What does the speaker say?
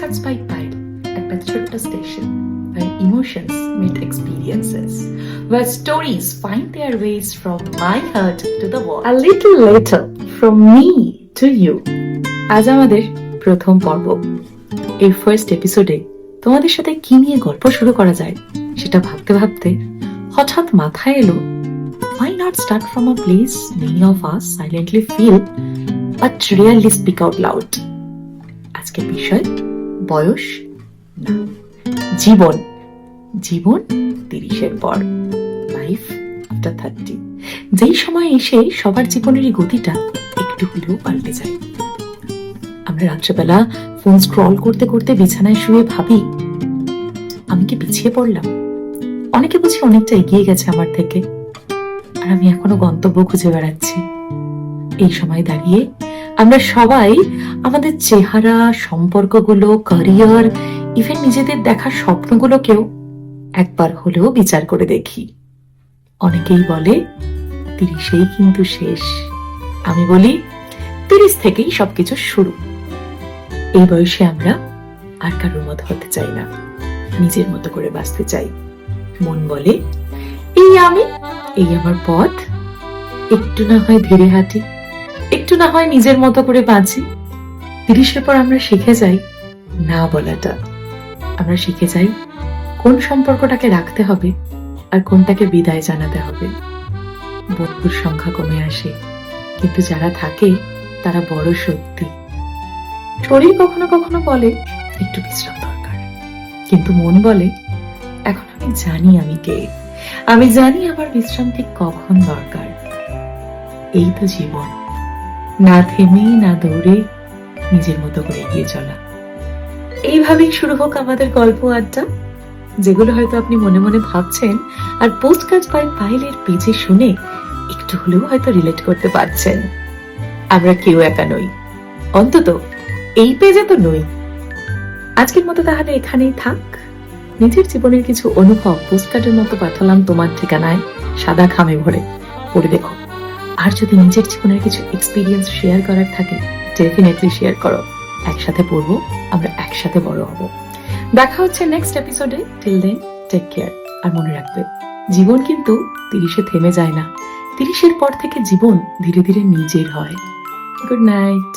Postcards by Pile, a Petrotta station where emotions meet experiences, where stories find their ways from my heart to the wall. A little later, from me to you. আজ আমাদের প্রথম পর্ব। এই first এপিসোডে তোমাদের সাথে কি নিয়ে গল্প শুরু করা যায় সেটা ভাবতে ভাবতে হঠাৎ মাথায় এলো, why not start from a place many of us silently feel but rarely speak out loud? আজকের বিষয় বয়স না, জীবন। জীবন 30-এর পর, লাইফ আফটার 30, যেই সময় এসে সবার জীবনেরই গতিটা একটু হলেও পাল্টে যায়। আমরা রাত্রেবেলা ফোন স্ক্রল করতে করতে বিছানায় শুয়ে ভাবি, আমি কি পিছিয়ে পড়লাম? অনেকে বুঝি অনেকটা এগিয়ে গেছে আমার থেকে, আর আমি এখনো গন্তব্য খুঁজে বেড়াচ্ছি। এই সময় দাঁড়িয়ে আমরা সবাই আমাদের চেহারা, সম্পর্কগুলো, ক্যারিয়ার, ইভেন নিজেদের দেখার স্বপ্নগুলোকেও একবার হলেও বিচার করে দেখি। অনেকেই বলে 30-এই কিন্তু শেষ। আমি বলি 30 থেকেই সবকিছু শুরু। এই বয়সে আমরা আর কারোর মতো হতে চাই না, নিজের মতো করে বাঁচতে চাই। মন বলে, এই আমি, এই আমার পথ, একটু না হয় ধীরে হাঁটি, একটু না হয় নিজের মতো করে বাঁচি। 30-এর পর আমরা শিখে যাই না বলাটা। আমরা শিখে যাই কোন সম্পর্কটাকে রাখতে হবে আর কোনটাকে বিদায় জানাতে হবে। বন্ধুর সংখ্যা কমে আসে, কিন্তু যারা থাকে তারা বড় সত্যি। শরীর কখনো কখনো বলে একটু বিশ্রাম দরকার, কিন্তু মন বলে এখন আমি জানি আমি কে, আমি জানি আমার বিশ্রাম ঠিক কখন দরকার। এই তো জীবন, না থেমে না দৌড়ে নিজের মতো করে এগিয়ে চলা। এইভাবেই শুরু হোক আমাদের গল্প আড্ডা, যেগুলো হয়তো আপনি মনে মনে ভাবছেন আর পোস্টকার্ড বাই পাইলের পেজে শুনে একটু হলেও হয়তো রিলেট করতে পারছেন। আমরা কেউ একা নই, অন্তত এই পেজে তো নই। আজকের মতো তাহলে এখানেই থাক। নিজের জীবনের কিছু অনুভব পোস্টকার্ডের মতো পাঠালাম তোমার ঠিকানায়, সাদা খামে ভরে। পড়ে দেখো, আর যদি নিজের জীবনের কিছু এক্সপিরিয়েন্স শেয়ার করার থাকে, ডেফিনেটলি শেয়ার করো। একসাথে পড়বো, আমরা একসাথে বড় হব। দেখা হচ্ছে নেক্সট এপিসোডে। Till then take care. আর মনে রাখবে, জীবন কিন্তু 30-এ থেমে যায় না। 30-এর পর থেকে জীবন ধীরে ধীরে নিজের হয়। Good night.